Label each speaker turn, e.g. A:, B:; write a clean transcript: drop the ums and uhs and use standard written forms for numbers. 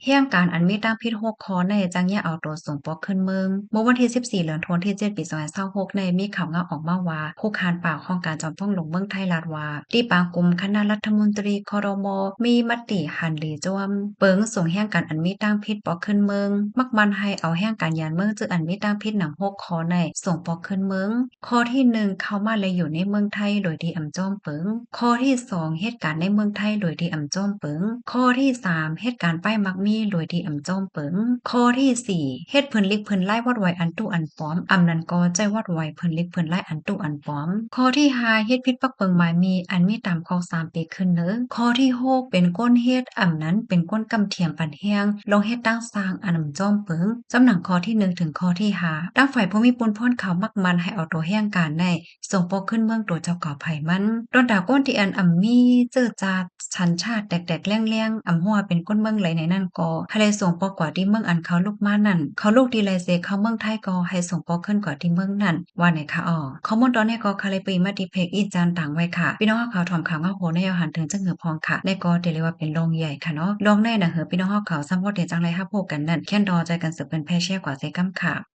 A: เหตุการณ์อันมีตั้งพิษ6ข้อในจังแยกเอาตัวส่งปอกขึ้นเมืองเมื่อวันที่14เดือนธันวาคมที่7ปี2026ในมีข่าวงาออกมาว่าผู้ค้านป่าของการจอมพลลงเมืองไทยลาดว่าที่ปางกลุ่มคณะรัฐมนตรีครมมีมติหันหลีจวมเปิงส่งแห่งการอันมีตั้งพิษปอกขึ้นเมืองมักมันให้เอาแห่งการยานเมืองจืออันมีตั้งพิษหนัง6ข้อในส่งปอกขึ้นเมืองข้อที่1เข้ามาเลยอยู่ในเมืองไทยโดยที่อำจอมเปิงข้อที่2เหตุการณ์ในเมืองไทยโดยที่อำจอมเปิงข้อที่3เหตุการณ์ป้ายมักมีโดยที่อำจอมเปิงข้อที่4เฮ็ดเพิ่นลิกเพิ่นไล่วัดไว้อันตุอันปลอมอำนั้นก็ใจวัดไว้เพิ่นลิกเพิ่นไล่อันตุอันปลอมข้อที่5เฮ็ดผิดปักเปิงหมายมีอันมีตามข้อ3ปีขึ้นเด้อข้อที่6เป็นก้นเฮ็ดอำนั้นเป็นก้นกำเทียมปันแฮงลองเฮ็ดตั้งสร้างอันอำจอมเปิงจำหนังข้อที่1ถึงข้อที่5ตั้งฝ่ายผู้มีปุนพ่นเขามักมันให้เอาตัวแห่งการได้ส่งปกขึ้นเมืองตัวเจ้าเก่าไผมันดอนดาก้นที่อันอำมีเจอจาดชันชาติแตกๆแล้งๆอำหัวเป็นก้นเมืองไหลในนั่นก็ให้เลยส่งปกกว่าที่เมืองอันเขาลูกมานั่นเขาลูกดีไลเซเขาเมืองไทยก็ให้ส่งปกขึ้นกว่าที่เมืองนั่นว่าไหนคะอ๋อข้อมูลตอนนี้ก็คาเลยไปมาติเพกอีจานต่างไว้ค่ะพี่น้องเขาถอมข่าวว่าโหในอาหารถึงจะเหงือพองค่ะในก็เรียกว่าเป็นโรงใหญ่ค่ะเนาะโรงในน่ะเหอพี่น้องเขาซ้ำว่าเดี๋ยวจังไรฮับพบกันนั่นแค่นดอใจกันสืบเป็นแพเช่กว่าเซกัมค่ะ